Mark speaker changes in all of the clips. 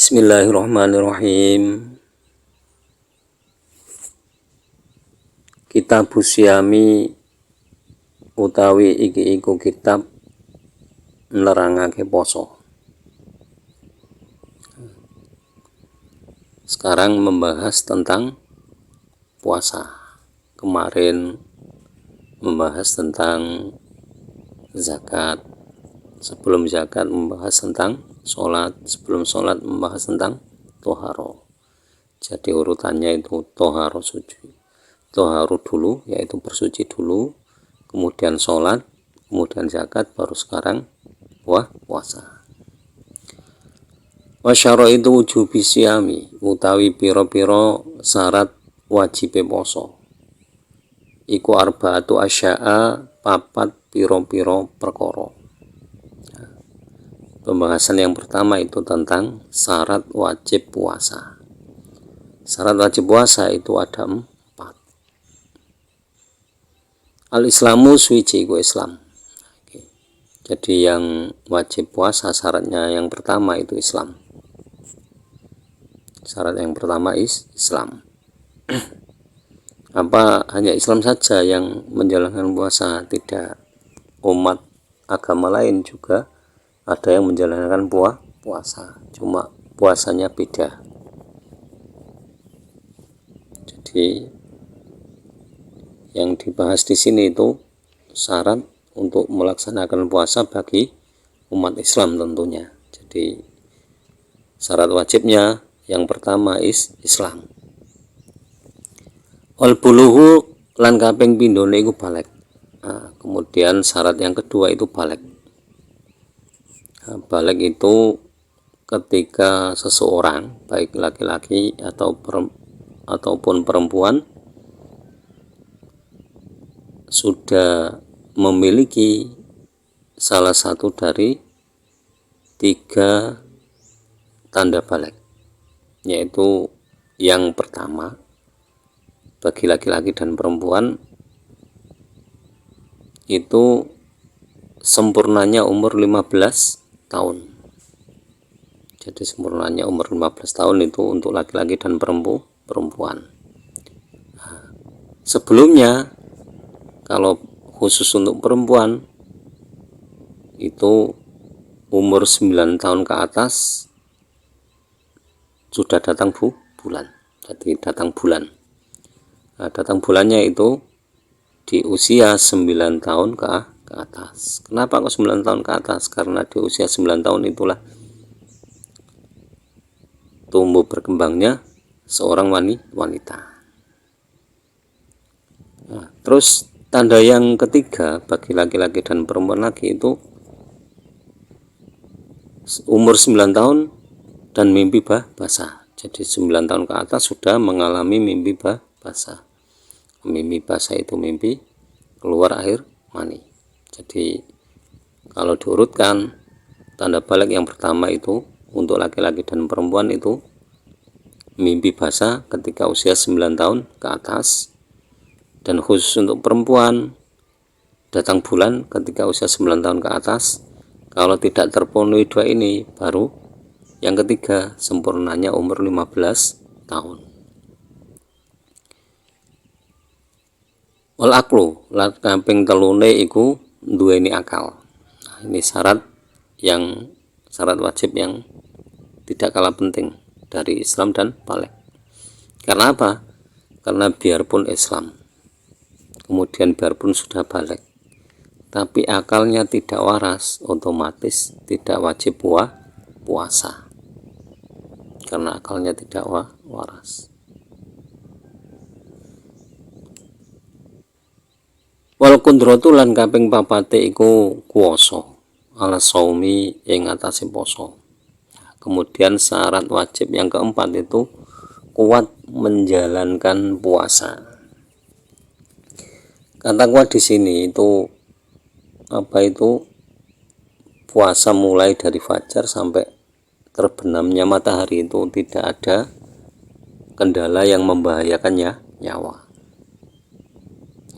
Speaker 1: Bismillahirrahmanirrahim. Kitabus Syami utawi iki iku kitab nerangake poso. Sekarang membahas tentang puasa. Kemarin membahas tentang zakat. Sebelum zakat membahas tentang sholat. Sebelum sholat membahas tentang toharo. Jadi urutannya itu toharo suci. Toharo dulu, yaitu bersuci dulu, kemudian sholat, kemudian zakat, baru sekarang puasa. Wasyara itu wujubi syami utawi piro-piro syarat wajib poso. Iku arba'atu asya'a papat piro-piro perkoro. Pembahasan yang pertama itu tentang syarat wajib puasa. Syarat wajib puasa itu ada 4. Al-Islamu suci ku Islam. Jadi yang wajib puasa syaratnya yang pertama itu Islam. Syarat yang pertama Islam. Apa hanya Islam saja yang menjalankan puasa? Tidak. Umat agama lain juga ada yang menjalankan puasa. Cuma puasanya beda. Jadi yang dibahas di sini itu syarat untuk melaksanakan puasa bagi umat Islam tentunya. Jadi syarat wajibnya yang pertama Islam. Wal buluhu lan kaping pindhone iku balik. Kemudian syarat yang kedua itu balik. Balik itu ketika seseorang baik laki-laki ataupun perempuan sudah memiliki salah satu dari 3 tanda balik, yaitu yang pertama bagi laki-laki dan perempuan itu sempurnanya umur 15 tahun. Jadi sempurnanya umur 15 tahun itu untuk laki-laki dan perempuan. Sebelumnya kalau khusus untuk perempuan itu umur 9 tahun ke atas sudah datang bulan. Jadi datang bulan. Datang bulannya itu di usia 9 tahun ke atas. Kenapa kok 9 tahun ke atas? Karena di usia 9 tahun itulah tumbuh berkembangnya seorang wanita. Terus tanda yang ketiga bagi laki-laki dan perempuan lagi itu umur 9 tahun dan mimpi basah. Jadi 9 tahun ke atas sudah mengalami mimpi basah. Mimpi basah itu mimpi keluar air mani. Jadi kalau diurutkan tanda balik yang pertama itu untuk laki-laki dan perempuan itu mimpi basah ketika usia 9 tahun ke atas, dan khusus untuk perempuan datang bulan ketika usia 9 tahun ke atas. Kalau tidak terpenuhi 2 ini baru yang ketiga sempurnanya umur 15 tahun. Wal aklu lan kaping telune iku duweni akal. Ini syarat wajib yang tidak kalah penting dari Islam dan balik. Karena apa? Karena biarpun Islam, kemudian biarpun sudah balik, tapi akalnya tidak waras, otomatis tidak wajib puasa. Karena akalnya tidak waras. Wal kundratu lan kaping papate iku kuwasa ala saumi ing atase poso. Kemudian syarat wajib yang keempat itu kuat menjalankan puasa. Kata kuat di sini itu apa itu? Puasa mulai dari fajar sampai terbenamnya matahari itu tidak ada kendala yang membahayakan nyawa.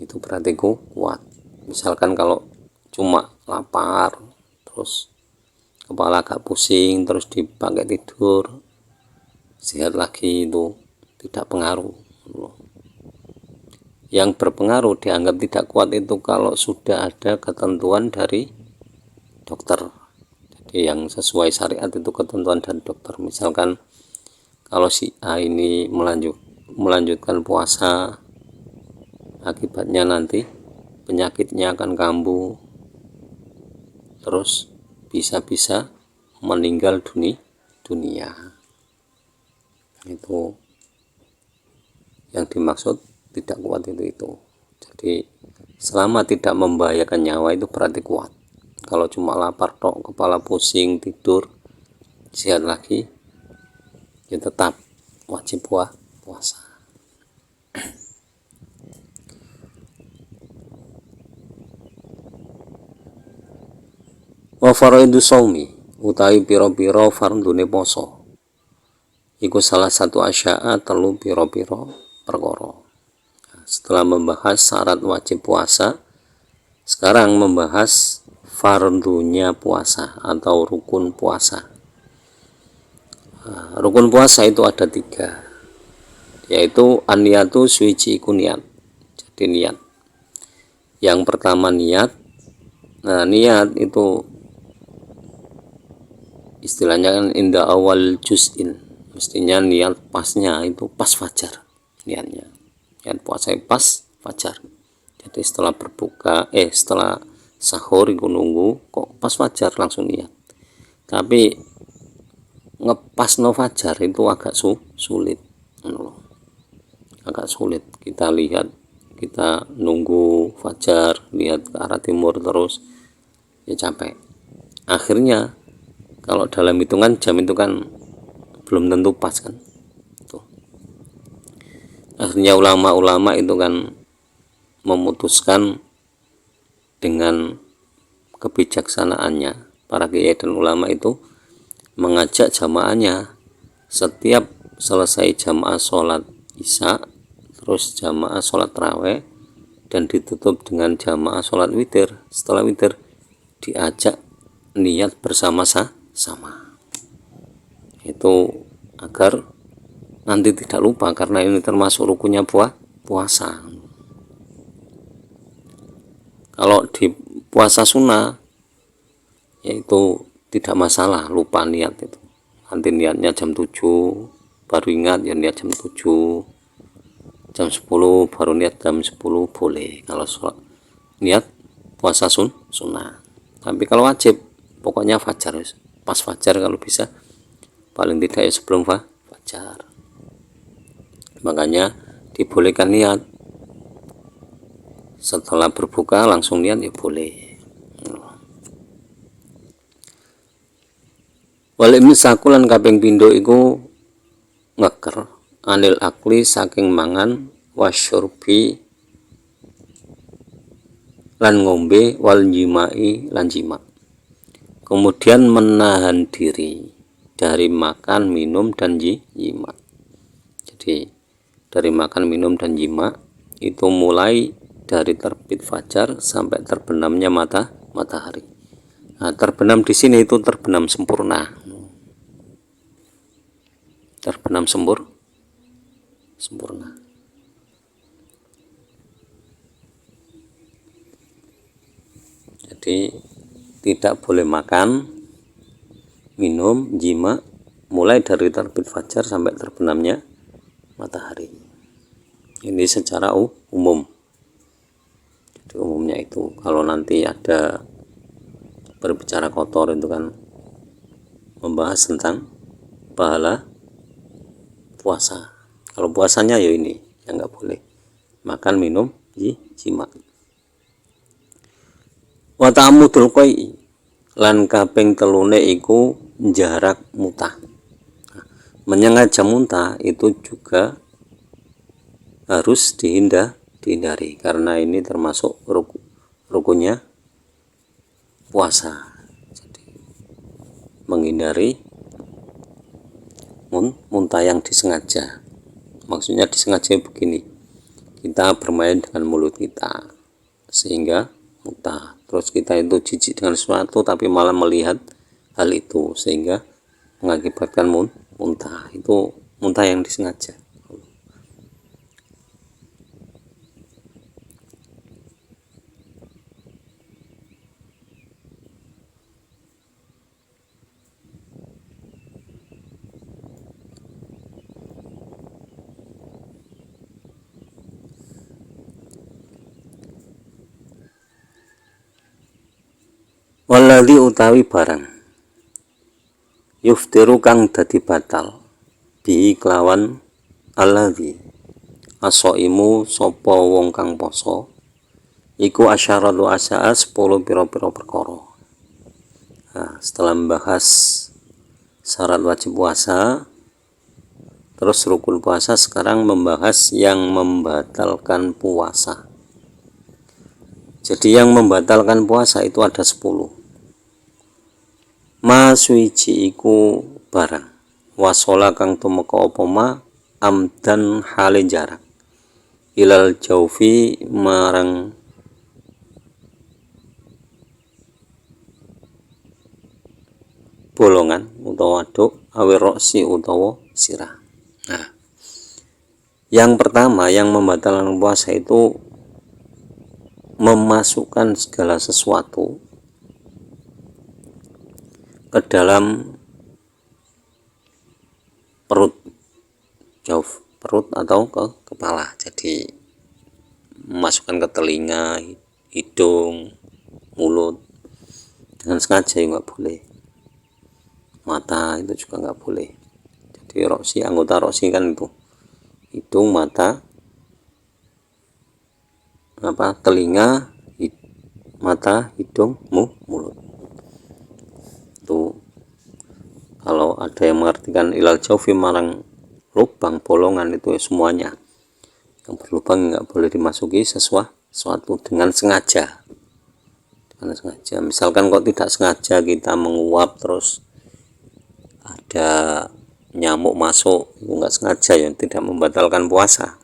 Speaker 1: Itu berarti kuat. Misalkan kalau cuma lapar terus kepala agak pusing terus dipakai tidur, sehat lagi itu tidak pengaruh. Yang berpengaruh dianggap tidak kuat itu kalau sudah ada ketentuan dari dokter. Jadi yang sesuai syariat itu ketentuan dari dokter. Misalkan kalau si A ini melanjutkan puasa, akibatnya nanti penyakitnya akan kambuh, terus bisa-bisa meninggal dunia. Itu yang dimaksud tidak kuat itu. Jadi selama tidak membahayakan nyawa itu berarti kuat. Kalau cuma lapar tok, kepala pusing, tidur, sehat lagi, ya tetap wajib puasa. Wa faraidu shaumi utawi pira-pira fardune poso iku salah satu asya'a telu pira-pira perkara. Setelah membahas syarat wajib puasa, sekarang membahas fardunya puasa atau rukun puasa. Rukun puasa itu ada 3, yaitu an-niyatu suci iku niat. Jadi niat. Yang pertama niat. Nah, niat itu istilahnya kan inda awal juz'in. Mestinya niat pasnya itu pas fajar niatnya. Niat puasa pas fajar. Jadi setelah setelah sahur itu nunggu kok pas fajar langsung niat. Tapi ngepas no fajar itu agak sulit. Agak sulit. Kita lihat, kita nunggu fajar, lihat ke arah timur terus, ya capek. Akhirnya kalau dalam hitungan jam itu kan belum tentu pas kan. Akhirnya ulama-ulama itu kan memutuskan dengan kebijaksanaannya, para kiai dan ulama itu mengajak jamaahnya setiap selesai jamaah sholat isya, terus jamaah sholat tarawih, dan ditutup dengan jamaah sholat witir. Setelah witir diajak niat bersama-sama, itu agar nanti tidak lupa, karena ini termasuk rukunnya puasa. Kalau di puasa sunnah yaitu tidak masalah lupa niat itu. Nanti niatnya jam 7 baru ingat, ya niat jam 7, jam 10 baru niat jam 10 boleh kalau niat puasa sunnah. Tapi kalau wajib pokoknya fajar, pas fajar kalau bisa, paling tidak ya sebelum fajar. Makanya dibolehkan niat setelah berbuka langsung niat ya boleh. Wal imsaku lan kaping pindho iku ngeker anil akli saking mangan wasyurbi lan ngombe wal jimai lan jima. Kemudian menahan diri dari makan, minum dan jima. Jadi dari makan, minum dan jima itu mulai dari terbit fajar sampai terbenamnya matahari. Nah, terbenam di sini itu terbenam sempurna. Terbenam sempurna. Jadi tidak boleh makan, minum, jima mulai dari terbit fajar sampai terbenamnya matahari. Ini secara umum. Jadi umumnya itu, kalau nanti ada berbicara kotor itu kan membahas tentang pahala puasa. Kalau puasanya ya ini yang nggak boleh makan, minum, jima. Wa ta'amudul qai lan kaping telune iku jarak muntah. Menyengaja muntah itu juga harus dihindari karena ini termasuk rukunnya puasa. Jadi menghindari muntah yang disengaja. Maksudnya disengaja begini, kita bermain dengan mulut kita sehingga muntah, terus kita itu jijik dengan sesuatu tapi malah melihat hal itu sehingga mengakibatkan muntah. Itu muntah yang disengaja. Waladhi utawi barang yuftiru kang dadi batal bi kelawan alladhi asoimu sapa wong kang poso iku asyaratu asya'a 10 pira-pira perkara. Nah, setelah membahas syarat wajib puasa terus rukun puasa, sekarang membahas yang membatalkan puasa. Jadi yang membatalkan puasa itu ada 10. Masuici iku barang wasola kang tumeka apa ma amdan hale jarak ilal jaufi marang bolongan utawa waduk awiroksi utawa sirah. Nah, yang pertama yang membatalkan puasa itu memasukkan segala sesuatu ke dalam perut, jauh perut atau ke kepala. Jadi memasukkan ke telinga, hidung, mulut dengan sengaja nggak boleh. Mata itu juga nggak boleh. Jadi roksi, anggota roksi kan itu hidung, mata, telinga, mata, hidung, mulut. Itu kalau ada yang mengartikan ilal jaufi marang lubang bolongan, itu semuanya yang berlubang nggak boleh dimasuki sesuatu dengan sengaja. Misalkan kok tidak sengaja kita menguap terus ada nyamuk masuk, itu nggak sengaja ya, tidak membatalkan puasa.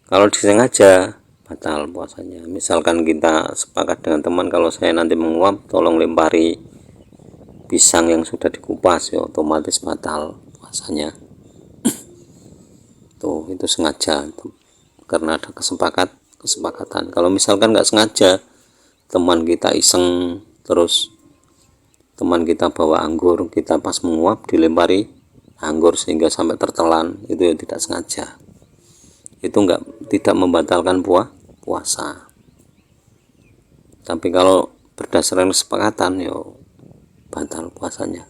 Speaker 1: Kalau disengaja batal puasanya. Misalkan kita sepakat dengan teman, kalau saya nanti menguap tolong lempari pisang yang sudah dikupas, ya otomatis batal puasanya. Tuh, itu sengaja karena ada kesepakatan. Kalau misalkan nggak sengaja, teman kita iseng terus teman kita bawa anggur, kita pas menguap dilempari anggur sehingga sampai tertelan, itu ya tidak sengaja. Itu tidak membatalkan puasa. Tapi kalau berdasarkan kesepakatan, ya batal puasanya.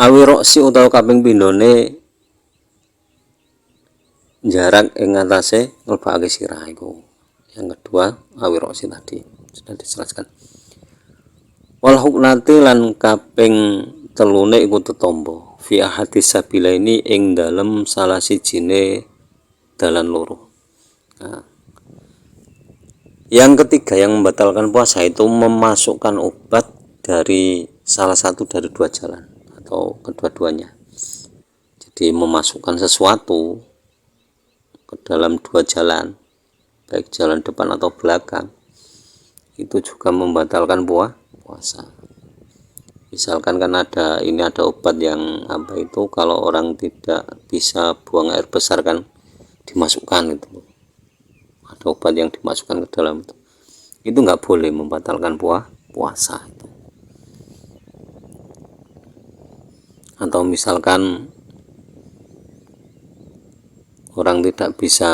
Speaker 1: Awiroksi utawa kaping pindhone jarak ing atase nglebakake sirah iku. Yang kedua awiroksi tadi sudah dijelaskan. Wal huknati lan kaping telune iku tetombo fi ahadis sabila ini ing dalem salah sijine dalan loro. Nah, yang ketiga yang membatalkan puasa itu memasukkan obat dari salah satu dari dua jalan atau kedua-duanya. Jadi memasukkan sesuatu ke dalam dua jalan, baik jalan depan atau belakang, itu juga membatalkan puasa. Misalkan kan ada obat yang itu kalau orang tidak bisa buang air besar kan dimasukkan, itu ada obat yang dimasukkan ke dalam itu nggak boleh membatalkan puasa itu. Atau misalkan orang tidak bisa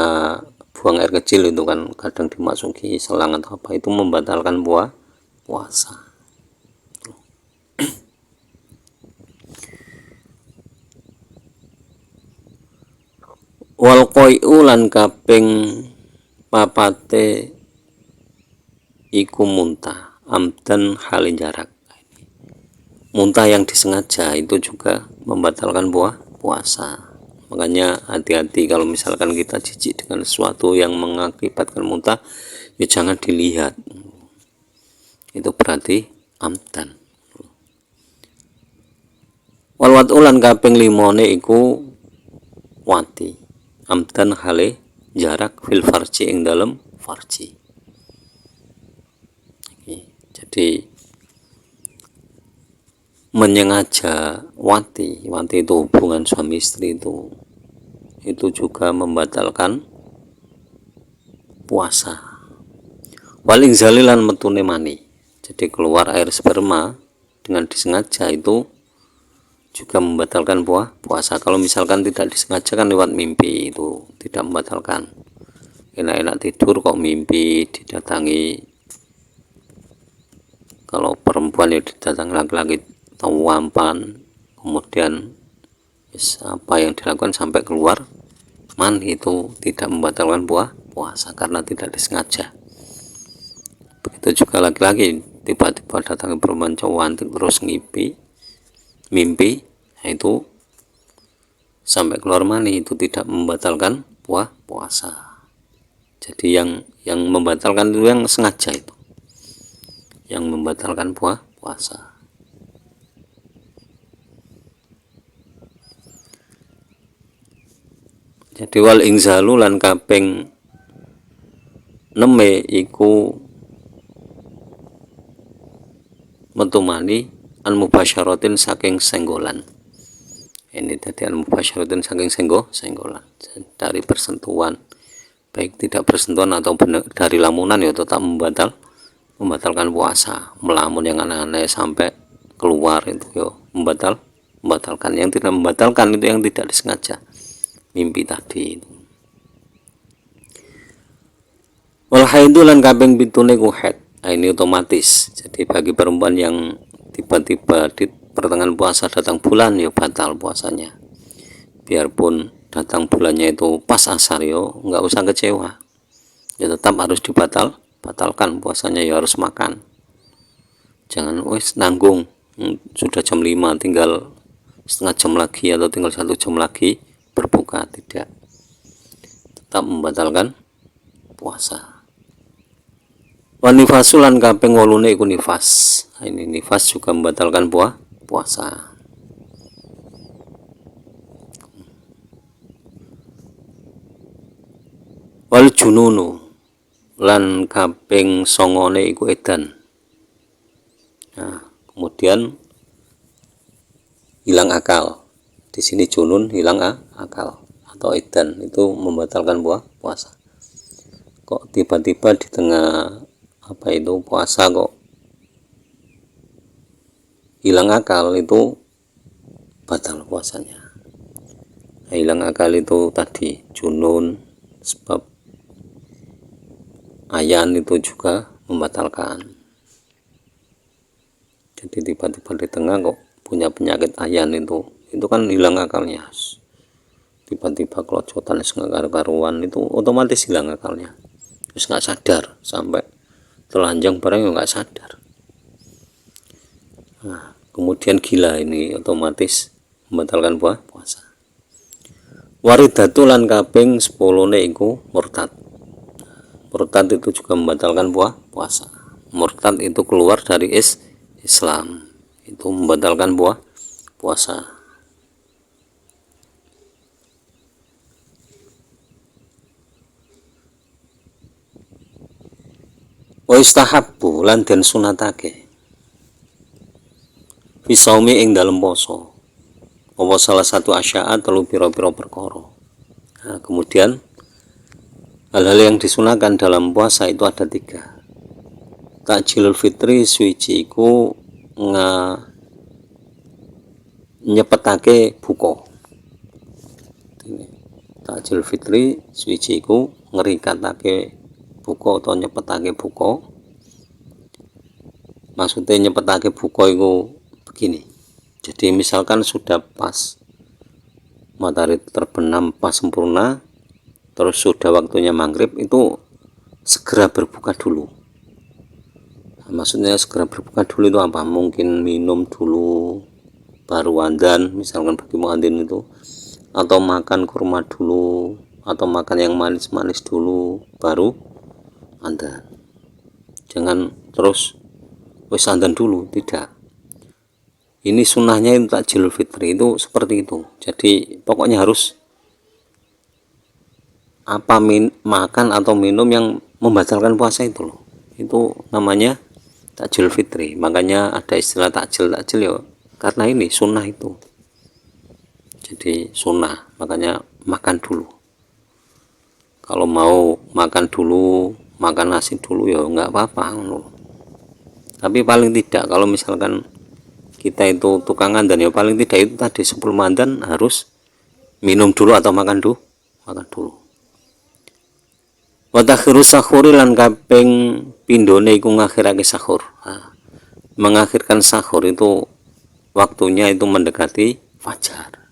Speaker 1: buang air kecil, itu kan kadang dimasuki selang atau apa, itu membatalkan puasa. Wal qai'u lan kaping papate iku muntah amdan halin jarak. Muntah yang disengaja itu juga membatalkan puasa. Makanya hati-hati kalau misalkan kita jijik dengan sesuatu yang mengakibatkan muntah, ya jangan dilihat. Itu berarti amdan. Wal wat'u lan kaping limone iku wati amdan hale jarak fil farji ing dalem farji. Jadi menyengaja wati itu hubungan suami istri itu juga membatalkan puasa. Waling zalilan metune mani, jadi keluar air sperma dengan disengaja itu juga membatalkan puasa. Kalau misalkan tidak disengaja kan lewat mimpi, itu tidak membatalkan. Enak-enak tidur kok mimpi didatangi, kalau perempuan ya didatangi laki-laki atau wampan, kemudian apa yang dilakukan sampai keluar mani, itu tidak membatalkan puasa karena tidak disengaja. Begitu juga laki-laki tiba-tiba datang perempuan cantik terus mimpi, itu sampai keluar mani, itu tidak membatalkan puasa. Jadi yang membatalkan itu yang sengaja, itu yang membatalkan puasa. Jadi wal ingzalu lan kaping 6 iku metu mani an mubasyaratin saking senggolan. Ini tadi an mubasyaratin saking senggolan, dari bersentuhan, baik tidak bersentuhan atau dari lamunan, ya tetap membatalkan puasa. Melamun yang aneh-aneh sampai keluar itu ya membatalkan. Yang tidak membatalkan itu yang tidak disengaja, mimpi tadi itu. Wal haidu lan kaping 7 ku haid. Ini otomatis. Jadi bagi perempuan yang tiba-tiba di pertengahan puasa datang bulan, ya batal puasanya. Biarpun datang bulannya itu pas asar, yo nggak usah kecewa, ya tetap harus batalkan puasanya, ya harus makan. Jangan nanggung, sudah jam 5 tinggal setengah jam lagi atau tinggal 1 jam lagi berbuka, tidak, tetap membatalkan puasa. Wanifasulan kaping 8 iku nifas. Ini nifas juga membatalkan puasa. Wal jununu lan kaping 9 iku edan. Nah, kemudian hilang akal. Di sini junun hilang akal atau edan, itu membatalkan puasa. Kok tiba-tiba di tengah puasa kok hilang akal, itu batal puasanya. Nah, hilang akal itu tadi junun, sebab ayan itu juga membatalkan. Jadi tiba-tiba di tengah kok punya penyakit ayan, itu kan hilang akalnya. Tiba-tiba kelocotan karuan, itu otomatis hilang akalnya, terus nggak sadar, sampai telanjang barang nggak sadar. Nah, kemudian gila, ini otomatis membatalkan puasa. Waridatu lan kaping 10 iku murtad. Murtad itu juga membatalkan puasa. Murtad itu keluar dari Islam, itu membatalkan puasa. Wa istahabbu lan den sunatake fisaumi ing dalem poso apa salah satu asyaat telu pira-pira perkara. Nah, kemudian hal-hal yang disunahkan dalam puasa itu ada 3. Takjilul fitri suci iku nyepetake buka. Takjil fitri suci iku ngerikatake buka atau nyepetake buka. Maksudnya nyepetake buka itu begini. Jadi misalkan sudah pas matahari terbenam pas sempurna, terus sudah waktunya maghrib, itu segera berbuka dulu. Nah, maksudnya segera berbuka dulu itu apa? Mungkin minum dulu baru adzan, misalkan bagi muadzin itu, atau makan kurma dulu, atau makan yang manis-manis dulu baru adzan. Jangan terus wis adzan dulu, tidak. Ini sunnahnya itu takjilul fitri itu seperti itu. Jadi pokoknya harus makan atau minum yang membatalkan puasa itu loh. Itu namanya takjil fitri. Makanya ada istilah takjil ya karena ini sunnah itu. Jadi sunnah, makanya makan dulu. Kalau mau makan dulu, makan nasi dulu ya nggak apa-apa. Tapi paling tidak kalau misalkan kita itu tukangan dan ya paling tidak itu tadi sebelum mandan harus minum dulu atau makan dulu. Wa takhiru sahuri lan kaping pindhone iku ngakhirake sahur. Nah, mengakhirkan sahur itu waktunya itu mendekati fajar.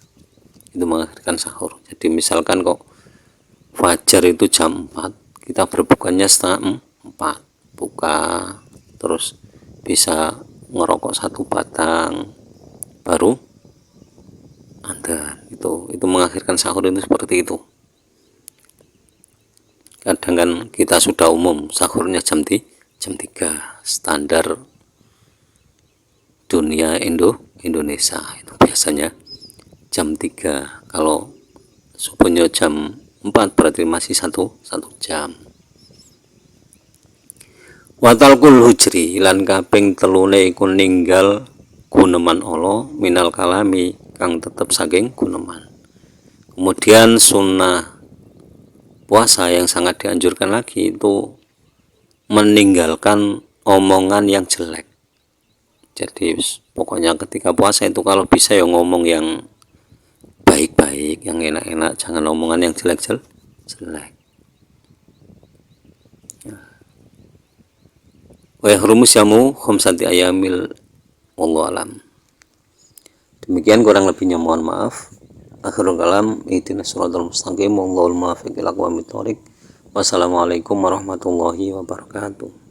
Speaker 1: Itu mengakhirkan sahur. Jadi misalkan kok fajar itu jam 4, kita berbukanya setengah 4, buka terus bisa ngerokok 1 batang baru adzan. Itu mengakhirkan sahur itu seperti itu. Kadang kan kita sudah umum sahurnya jam 3 standar dunia Indonesia itu biasanya jam 3. Kalau subuhnya jam 4 berarti masih satu jam. Watalkul hujri lan kaping telune iku ninggal guneman Allah minal kalami kang tetep saking guneman. Kemudian sunnah puasa yang sangat dianjurkan lagi itu meninggalkan omongan yang jelek. Jadi pokoknya ketika puasa itu kalau bisa ya ngomong yang baik-baik, yang enak-enak, jangan omongan yang jelek. Wa yahrumu syamu khamsati ayamil wallahu alam. Demikian kurang lebihnya mohon maaf. Akhirul kalam ihdinas siratal mustaqim wallahul muwaffiq ila aqwamit thoriq. Wassalamualaikum warahmatullahi wabarakatuh.